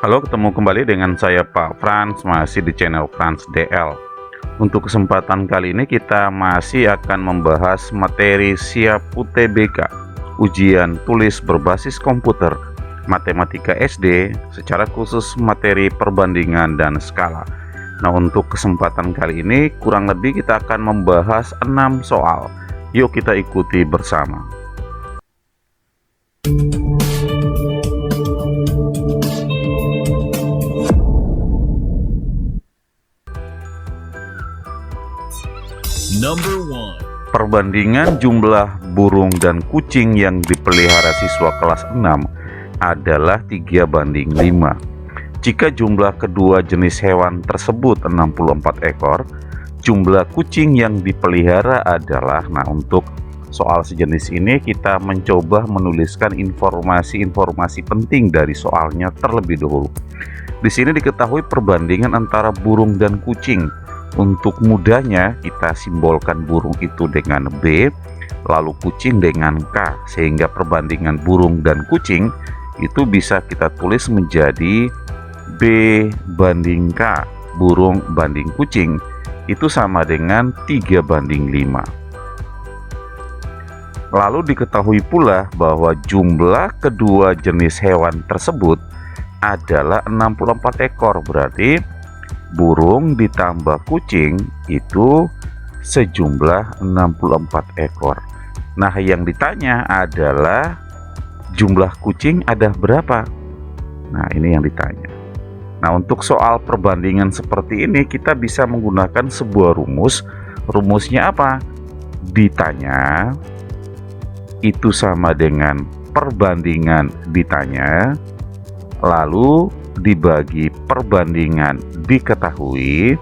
Halo, ketemu kembali dengan saya Pak Frans, masih di channel Frans DL. Untuk kesempatan kali ini kita masih akan membahas materi siap UTBK, ujian tulis berbasis komputer, matematika SD, secara khusus materi perbandingan dan skala. Nah, untuk kesempatan kali ini kurang lebih kita akan membahas 6 soal. Yuk kita ikuti bersama. Number 1. Perbandingan jumlah burung dan kucing yang dipelihara siswa kelas 6 adalah 3:5. Jika jumlah kedua jenis hewan tersebut 64 ekor, jumlah kucing yang dipelihara adalah, nah untuk soal sejenis ini kita mencoba menuliskan informasi-informasi penting dari soalnya terlebih dahulu. Di sini diketahui perbandingan antara burung dan kucing. Untuk mudahnya kita simbolkan burung itu dengan B, lalu kucing dengan K, sehingga perbandingan burung dan kucing itu bisa kita tulis menjadi B banding K. Burung banding kucing itu sama dengan 3:5. Lalu diketahui pula bahwa jumlah kedua jenis hewan tersebut adalah 64 ekor, berarti burung ditambah kucing itu sejumlah 64 ekor. Nah, yang ditanya adalah jumlah kucing ada berapa? Nah, ini yang ditanya. Nah, untuk soal perbandingan seperti ini kita bisa menggunakan sebuah rumus. Rumusnya apa? Ditanya itu sama dengan perbandingan ditanya, lalu dibagi perbandingan diketahui,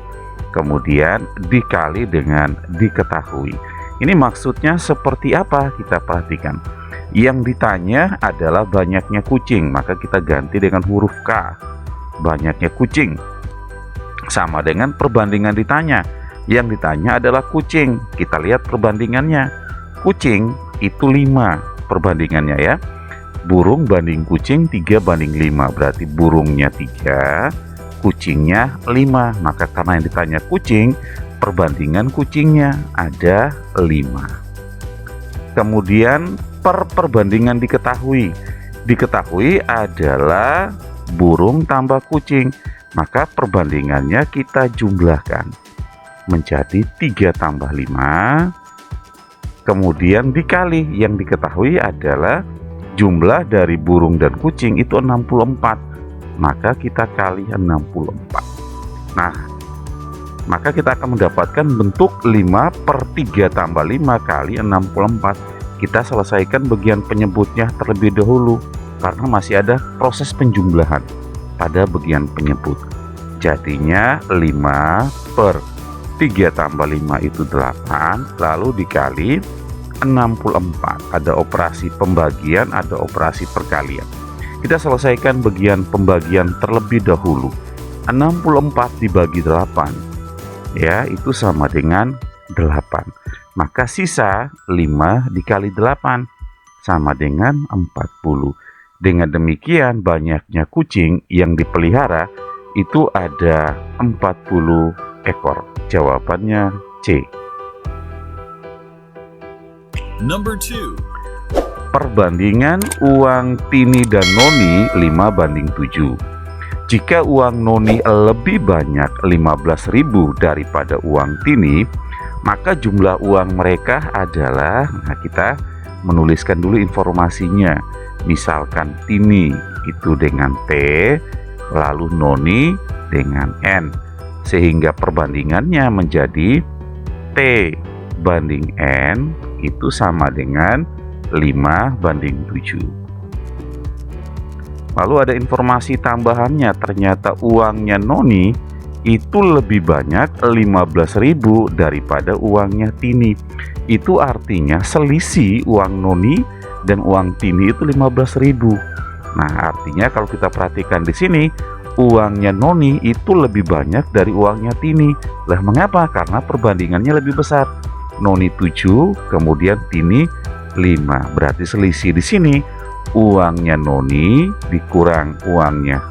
kemudian dikali dengan diketahui. Ini maksudnya seperti apa? Kita perhatikan. Yang ditanya adalah banyaknya kucing, maka kita ganti dengan huruf K. Banyaknya kucing sama dengan perbandingan ditanya. Yang ditanya adalah kucing. Kita lihat perbandingannya. Kucing itu 5 perbandingannya ya. Burung banding kucing 3:5, berarti burungnya 3, kucingnya 5. Maka karena yang ditanya kucing, perbandingan kucingnya ada 5. Kemudian perbandingan diketahui. Diketahui adalah burung tambah kucing, maka perbandingannya kita jumlahkan menjadi 3 tambah 5. Kemudian dikali, yang diketahui adalah jumlah dari burung dan kucing itu 64, maka kita kali 64. Nah, maka kita akan mendapatkan bentuk 5/3 tambah 5 kali 64. Kita selesaikan bagian penyebutnya terlebih dahulu karena masih ada proses penjumlahan pada bagian penyebut. Jadinya 5/3 tambah 5 itu 8, lalu dikali 64. Ada operasi pembagian, ada operasi perkalian. Kita selesaikan bagian pembagian terlebih dahulu. 64 dibagi 8 ya, itu sama dengan 8. Maka sisa 5 dikali 8 sama dengan 40. Dengan demikian banyaknya kucing yang dipelihara itu ada 40 ekor. Jawabannya C. Number 2. Perbandingan uang Tini dan Noni 5:7. Jika uang Noni lebih banyak 15.000 daripada uang Tini, maka jumlah uang mereka adalah, nah kita menuliskan dulu informasinya. Misalkan Tini itu dengan T, lalu Noni dengan N, sehingga perbandingannya menjadi T banding N itu sama dengan 5:7. Lalu ada informasi tambahannya, ternyata uangnya Noni itu lebih banyak 15.000 daripada uangnya Tini. Itu artinya selisih uang Noni dan uang Tini itu 15.000. Nah, artinya kalau kita perhatikan di sini, uangnya Noni itu lebih banyak dari uangnya Tini. Lah mengapa? Karena perbandingannya lebih besar. Noni 7, kemudian Tini 5. Berarti selisih di sini uangnya Noni dikurang uangnya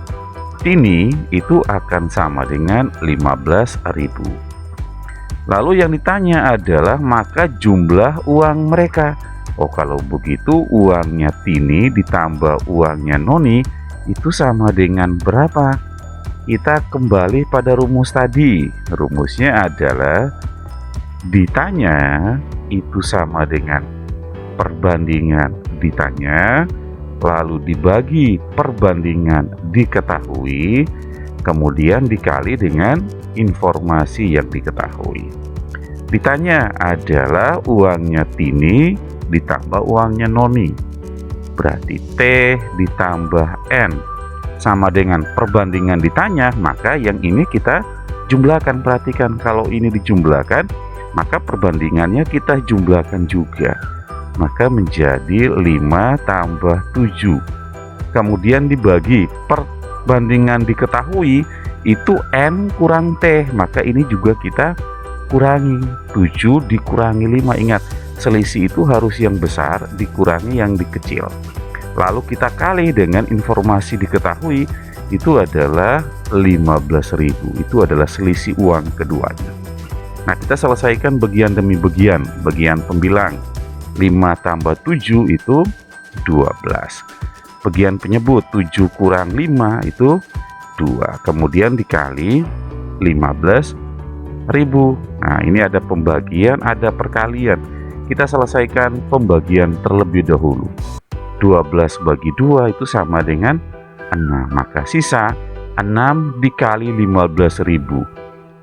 Tini itu akan sama dengan 15.000. Lalu yang ditanya adalah maka jumlah uang mereka. Oh, kalau begitu uangnya Tini ditambah uangnya Noni itu sama dengan berapa? Kita kembali pada rumus tadi. Rumusnya adalah ditanya itu sama dengan perbandingan ditanya, lalu dibagi perbandingan diketahui, kemudian dikali dengan informasi yang diketahui. Ditanya adalah uangnya Tini ditambah uangnya Noni. Berarti T ditambah N sama dengan perbandingan ditanya, maka yang ini kita jumlahkan. Perhatikan, kalau ini dijumlahkan, maka perbandingannya kita jumlahkan juga. Maka menjadi 5 tambah 7. Kemudian dibagi perbandingan diketahui itu N kurang T, maka ini juga kita kurangi. 7 dikurangi 5, ingat selisih itu harus yang besar dikurangi yang dikecil. Lalu kita kali dengan informasi diketahui itu adalah 15.000. Itu adalah selisih uang keduanya. Nah, kita selesaikan bagian demi bagian. Bagian pembilang 5 tambah 7 itu 12. Bagian penyebut 7 kurang 5 itu 2. Kemudian dikali 15.000. Nah, ini ada pembagian, ada perkalian. Kita selesaikan pembagian terlebih dahulu. 12 bagi 2 itu sama dengan 6. Maka sisa 6 dikali 15.000.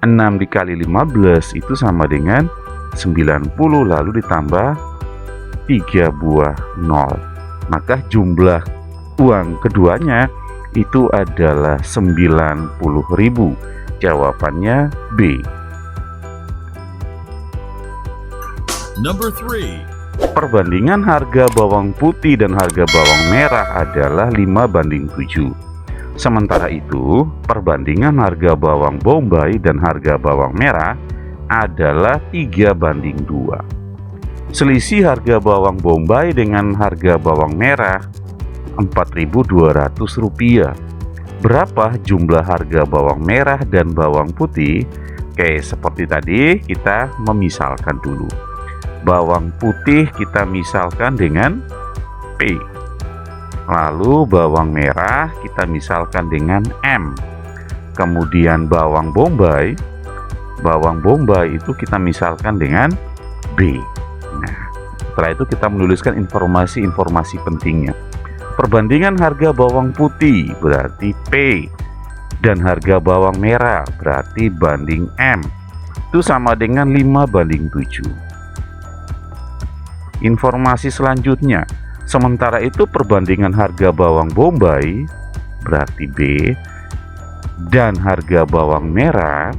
6 dikali 15 itu sama dengan 90, lalu ditambah 3 buah 0. Maka jumlah uang keduanya itu adalah 90.000. Jawabannya B. Number 3. Perbandingan harga bawang putih dan harga bawang merah adalah 5:7. Sementara itu, perbandingan harga bawang bombay dan harga bawang merah adalah 3:2. Selisih harga bawang bombay dengan harga bawang merah Rp4.200. Berapa jumlah harga bawang merah dan bawang putih? Oke, seperti tadi kita memisalkan dulu. Bawang putih kita misalkan dengan P. Lalu bawang merah kita misalkan dengan M. Kemudian bawang bombay itu kita misalkan dengan B. Nah, setelah itu kita menuliskan informasi-informasi pentingnya. Perbandingan harga bawang putih berarti P, dan harga bawang merah berarti banding M. Itu sama dengan 5:7. Informasi selanjutnya, sementara itu perbandingan harga bawang bombay berarti B, dan harga bawang merah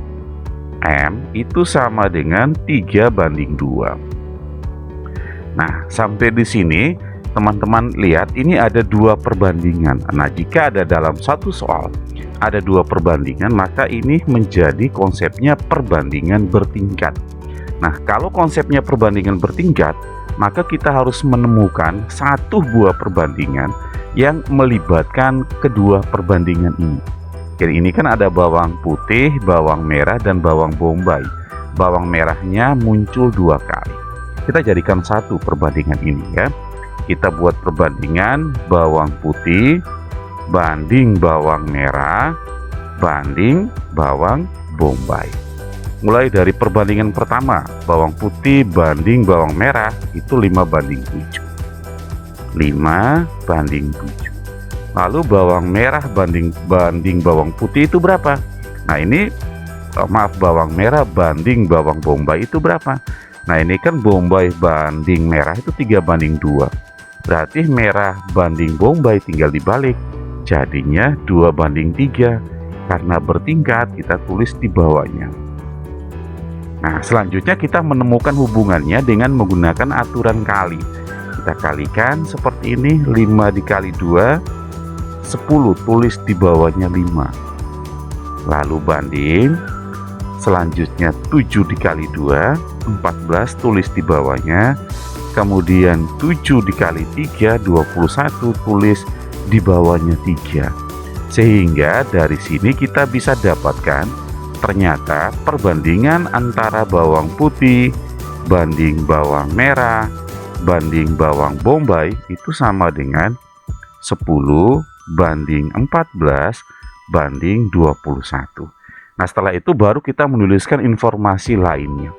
M itu sama dengan 3:2. Nah, sampai di sini teman-teman lihat ini ada 2 perbandingan. Nah, jika ada dalam satu soal ada 2 perbandingan, maka ini menjadi konsepnya perbandingan bertingkat. Nah, kalau konsepnya perbandingan bertingkat, maka kita harus menemukan satu buah perbandingan yang melibatkan kedua perbandingan ini. Jadi ini kan ada bawang putih, bawang merah, dan bawang bombay. Bawang merahnya muncul 2 kali. Kita jadikan satu perbandingan ini ya. Kita buat perbandingan bawang putih banding bawang merah banding bawang bombay. Mulai dari perbandingan pertama, bawang putih banding bawang merah itu 5:7. 5:7. Lalu bawang merah banding bawang putih itu berapa? Nah, ini bawang merah banding bawang bombay itu berapa? Nah, ini kan bombay banding merah itu 3:2. Berarti merah banding bombay tinggal dibalik. Jadinya 2:3. Karena bertingkat, kita tulis di bawahnya. Nah, selanjutnya kita menemukan hubungannya dengan menggunakan aturan kali. Kita kalikan seperti ini, 5 dikali 2, 10, tulis di bawahnya 5. Lalu banding, selanjutnya 7 dikali 2, 14, tulis di bawahnya. Kemudian 7 dikali 3, 21, tulis di bawahnya 3. Sehingga dari sini kita bisa dapatkan ternyata perbandingan antara bawang putih banding bawang merah banding bawang bombay itu sama dengan 10 banding 14 banding 21. Nah, setelah itu baru kita menuliskan informasi lainnya.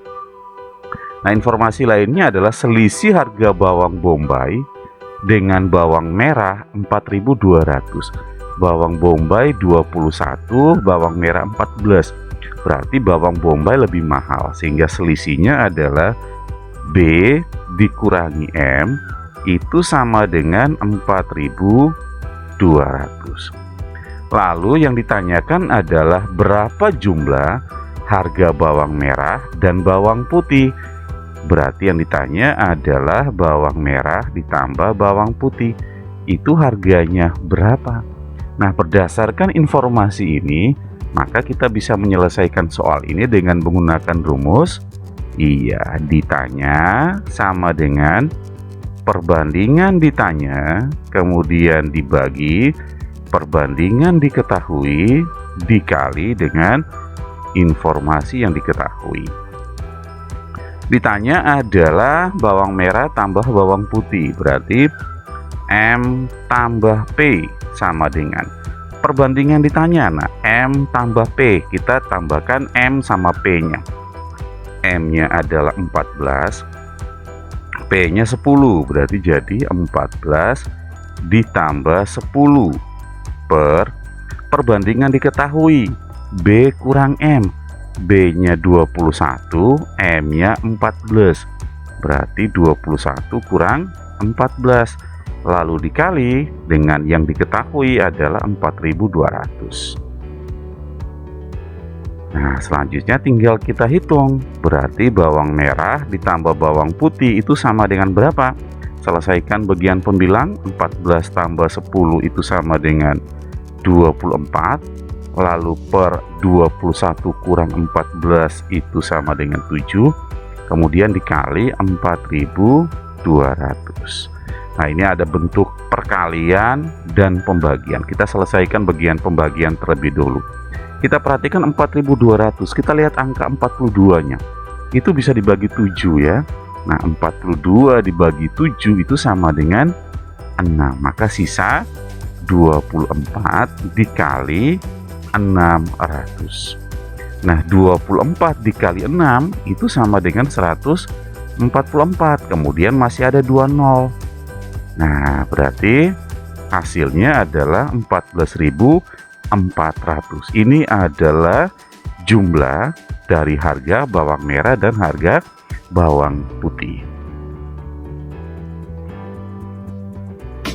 Nah, informasi lainnya adalah selisih harga bawang bombay dengan bawang merah 4.200. Bawang bombay 21, bawang merah 14. Berarti bawang bombay lebih mahal, sehingga selisihnya adalah B dikurangi M itu sama dengan 4.200. Lalu yang ditanyakan adalah berapa jumlah harga bawang merah dan bawang putih. Berarti yang ditanya adalah bawang merah ditambah bawang putih. Itu harganya berapa? Nah, berdasarkan informasi ini, maka kita bisa menyelesaikan soal ini dengan menggunakan rumus. Iya, ditanya sama dengan perbandingan ditanya, kemudian dibagi, perbandingan diketahui, dikali dengan informasi yang diketahui. Ditanya adalah bawang merah tambah bawang putih, berarti M tambah P sama dengan perbandingan ditanya. Nah, M tambah P, kita tambahkan M sama P nya. M nya adalah 14, P nya 10, berarti jadi 14 ditambah 10 per perbandingan diketahui B kurang M. B nya 21, M nya 14, berarti 21 kurang 14, lalu dikali dengan yang diketahui adalah 4.200. Nah, selanjutnya tinggal kita hitung. Berarti bawang merah ditambah bawang putih itu sama dengan berapa? Selesaikan bagian pembilang. 14 tambah 10 itu sama dengan 24. Lalu per 21 kurang 14 itu sama dengan 7. Kemudian dikali 4.200. Nah, ini ada bentuk perkalian dan pembagian. Kita selesaikan bagian pembagian terlebih dulu. Kita perhatikan 4.200. Kita lihat angka 42-nya. Itu bisa dibagi 7 ya. Nah, 42 dibagi 7 itu sama dengan 6. Maka sisa 24 dikali 600. Nah, 24 dikali 6 itu sama dengan 144. Kemudian masih ada 2 nol. Nah, berarti hasilnya adalah 14.400. Ini adalah jumlah dari harga bawang merah dan harga bawang putih.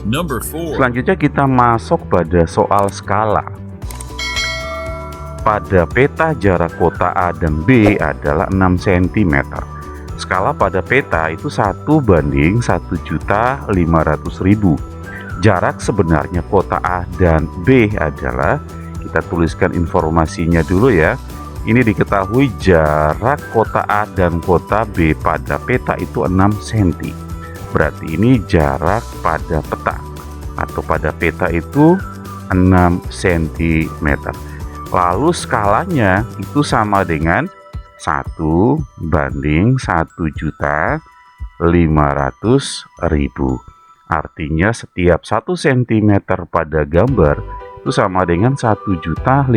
Number 4. Selanjutnya kita masuk pada soal skala. Pada peta jarak kota A dan B adalah 6 cm. Skala pada peta itu 1 banding 1.500.000. Jarak sebenarnya kota A dan B adalah, kita tuliskan informasinya dulu ya. Ini diketahui jarak kota A dan kota B pada peta itu 6 cm. Berarti ini jarak pada peta atau pada peta itu 6 cm. Lalu skalanya itu sama dengan 1 banding 1.500.000. Artinya setiap 1 cm pada gambar itu sama dengan 1.500.000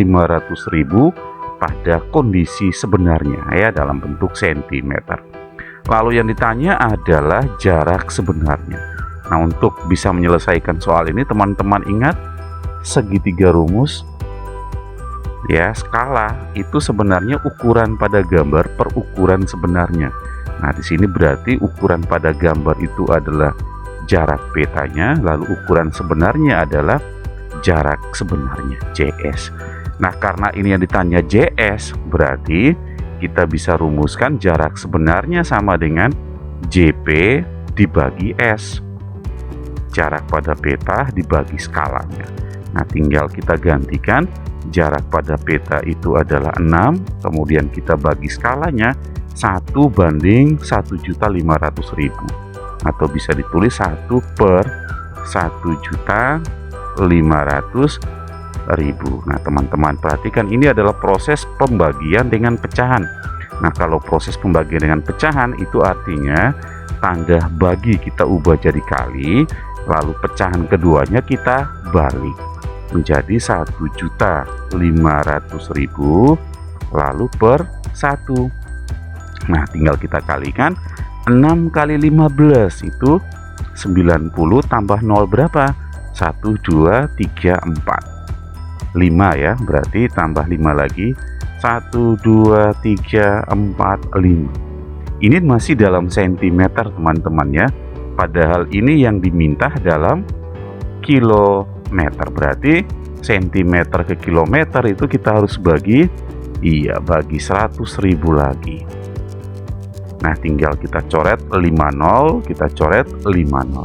pada kondisi sebenarnya ya, dalam bentuk cm. Lalu yang ditanya adalah jarak sebenarnya. Nah, untuk bisa menyelesaikan soal ini teman-teman ingat segitiga rumus ya. Skala itu sebenarnya ukuran pada gambar per ukuran sebenarnya. Nah, di sini berarti ukuran pada gambar itu adalah jarak petanya, lalu ukuran sebenarnya adalah jarak sebenarnya JS. Nah, karena ini yang ditanya JS, berarti kita bisa rumuskan jarak sebenarnya sama dengan JP dibagi S. Jarak pada peta dibagi skalanya. Nah, tinggal kita gantikan. Jarak pada peta itu adalah 6, kemudian kita bagi skalanya 1 banding 1.500.000, atau bisa ditulis 1 per 1.500.000 Nah teman-teman perhatikan, ini adalah proses pembagian dengan pecahan. Nah kalau proses pembagian dengan pecahan itu artinya tanda bagi kita ubah jadi kali, lalu pecahan keduanya kita balik menjadi 1.500.000 lalu per 1. Nah tinggal kita kalikan 6 kali 15 itu 90 tambah 0 berapa? 1, 2, 3, 4 5 ya, berarti tambah 5 lagi 1, 2, 3, 4, 5. Ini masih dalam sentimeter teman-teman ya, padahal ini yang diminta dalam kilometer, berarti sentimeter ke kilometer itu kita harus bagi, bagi 100.000 lagi. Nah tinggal kita coret 50, kita coret 50,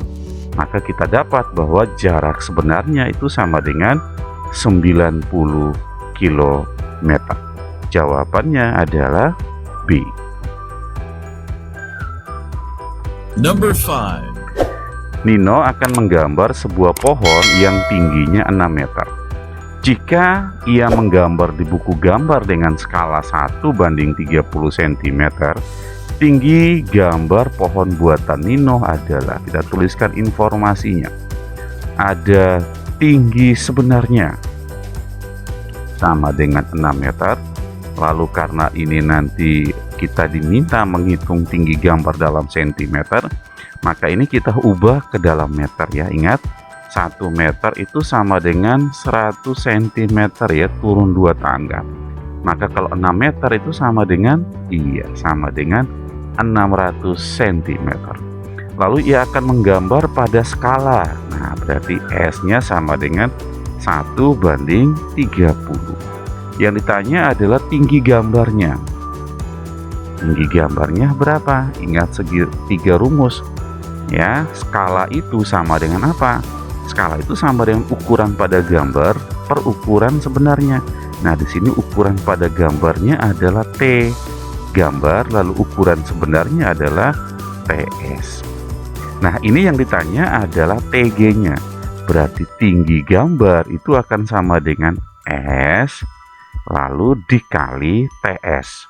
maka kita dapat bahwa jarak sebenarnya itu sama dengan 90 km. Jawabannya adalah B. Number 5. Nino akan menggambar sebuah pohon yang tingginya 6 meter. Jika ia menggambar di buku gambar dengan skala 1:30 cm, tinggi gambar pohon buatan Nino adalah, kita tuliskan informasinya. Ada tinggi sebenarnya sama dengan 6 meter. Lalu karena ini nanti kita diminta menghitung tinggi gambar dalam sentimeter, maka ini kita ubah ke dalam meter ya. Ingat, 1 meter itu sama dengan 100 cm ya, turun 2 tangga. Maka kalau 6 meter itu sama dengan, sama dengan 600 cm. Lalu ia akan menggambar pada skala. Nah berarti S-nya sama dengan 1:30. Yang ditanya adalah tinggi gambarnya. Tinggi gambarnya berapa? Ingat segi 3 rumus ya. Skala itu sama dengan apa? Skala itu sama dengan ukuran pada gambar per ukuran sebenarnya. Nah di sini ukuran pada gambarnya adalah T gambar, lalu ukuran sebenarnya adalah TS. Nah ini yang ditanya adalah TG-nya, berarti tinggi gambar itu akan sama dengan S lalu dikali TS.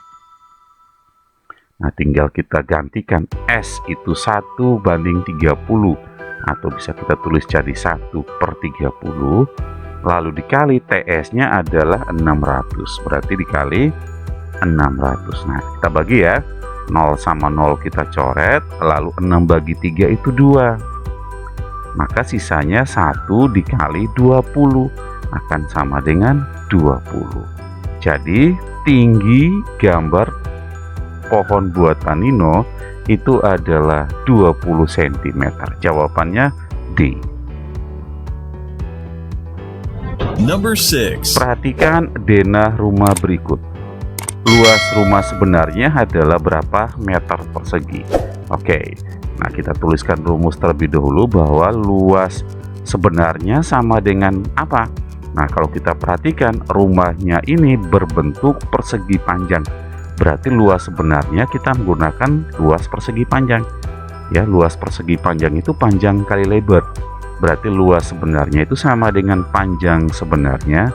Nah tinggal kita gantikan, S itu 1:30 atau bisa kita tulis jadi 1/30, lalu dikali TS-nya adalah 600, berarti dikali 600. Nah kita bagi ya, 0 sama 0 kita coret, lalu 6 bagi 3 itu 2, maka sisanya 1 dikali 20 akan sama dengan 20. Jadi tinggi gambar pohon buatan Nino itu adalah 20 cm. Jawabannya D. Number 6. Perhatikan denah rumah berikut. Luas rumah sebenarnya adalah berapa meter persegi? Oke, nah kita tuliskan rumus terlebih dahulu bahwa luas sebenarnya sama dengan apa? Nah kalau kita perhatikan rumahnya ini berbentuk persegi panjang, berarti luas sebenarnya kita menggunakan luas persegi panjang ya. Luas persegi panjang itu panjang kali lebar, berarti luas sebenarnya itu sama dengan panjang sebenarnya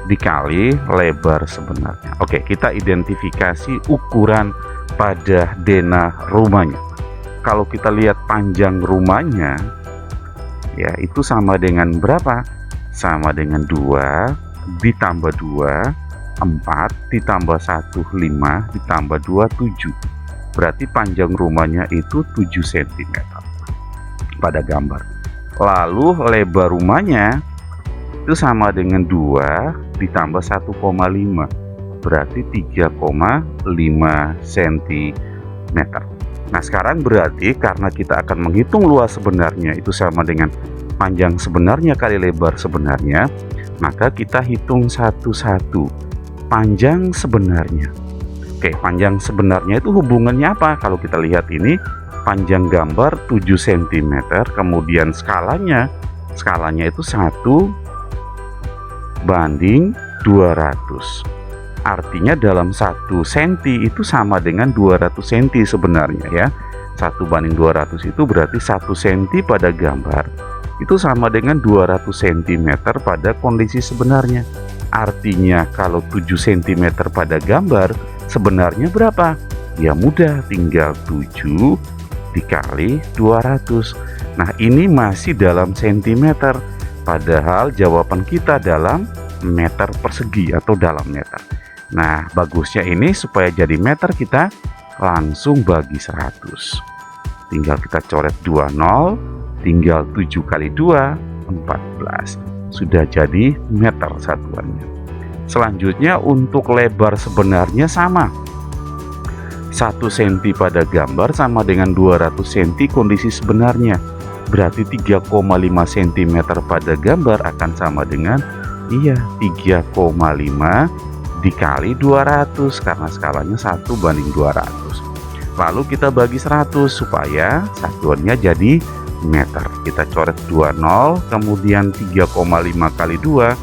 dikali lebar sebenarnya. Oke, kita identifikasi ukuran pada denah rumahnya. Kalau kita lihat panjang rumahnya ya itu sama dengan berapa? Sama dengan 2 ditambah 2 4 ditambah 1 5 ditambah 2 7. Berarti panjang rumahnya itu 7 cm pada gambar. Lalu lebar rumahnya itu sama dengan 2 ditambah 1,5, berarti 3,5 cm. Nah sekarang berarti karena kita akan menghitung luas sebenarnya itu sama dengan panjang sebenarnya kali lebar sebenarnya, maka kita hitung satu-satu panjang sebenarnya. Oke, panjang sebenarnya itu hubungannya apa? Kalau kita lihat ini panjang gambar 7 cm, kemudian skalanya itu 1/200. Artinya dalam 1 cm itu sama dengan 200 cm sebenarnya ya. 1/200 itu berarti 1 cm pada gambar itu sama dengan 200 cm pada kondisi sebenarnya. Artinya kalau 7 cm pada gambar sebenarnya berapa? Ya mudah, tinggal 7 dikali 200. Nah, ini masih dalam sentimeter, padahal jawaban kita dalam meter persegi atau dalam meter. Nah, bagusnya ini supaya jadi meter kita langsung bagi 100. Tinggal kita coret 20, tinggal 7 kali 2, 14. Sudah jadi meter satuannya. Selanjutnya untuk lebar sebenarnya sama. 1 cm pada gambar sama dengan 200 cm kondisi sebenarnya. Berarti 3,5 cm pada gambar akan sama dengan 3,5 dikali 200 karena skalanya 1:200. Lalu kita bagi 100 supaya satuannya jadi meter. Kita coret 20, kemudian 3,5 kali 2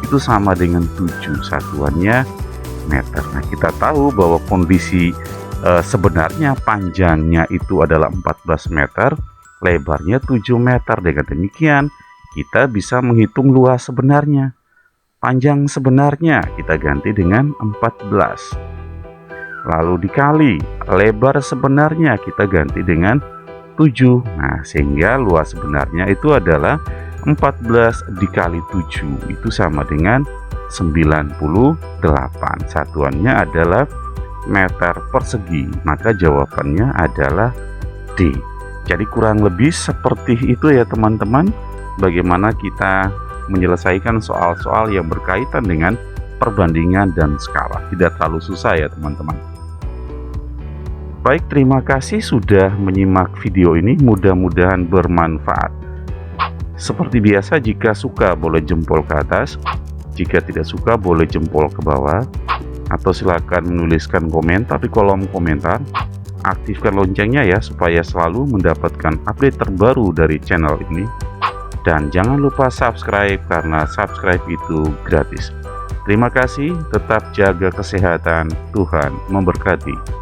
itu sama dengan 7, satuannya meter. Nah, kita tahu bahwa kondisi sebenarnya panjangnya itu adalah 14 meter, lebarnya 7 meter. Dengan demikian kita bisa menghitung luas sebenarnya. Panjang sebenarnya kita ganti dengan 14, lalu dikali lebar sebenarnya kita ganti dengan 7. Nah, sehingga luas sebenarnya itu adalah 14 dikali 7 itu sama dengan 98. Satuannya adalah meter persegi, maka jawabannya adalah D. Jadi kurang lebih seperti itu ya teman-teman, bagaimana kita menyelesaikan soal-soal yang berkaitan dengan perbandingan dan skala. Tidak terlalu susah ya teman-teman. Baik, terima kasih sudah menyimak video ini, mudah-mudahan bermanfaat. Seperti biasa, jika suka boleh jempol ke atas, jika tidak suka boleh jempol ke bawah, atau silakan menuliskan komentar di kolom komentar. Aktifkan loncengnya ya supaya selalu mendapatkan update terbaru dari channel ini. Dan jangan lupa subscribe karena subscribe itu gratis. Terima kasih, tetap jaga kesehatan, Tuhan memberkati.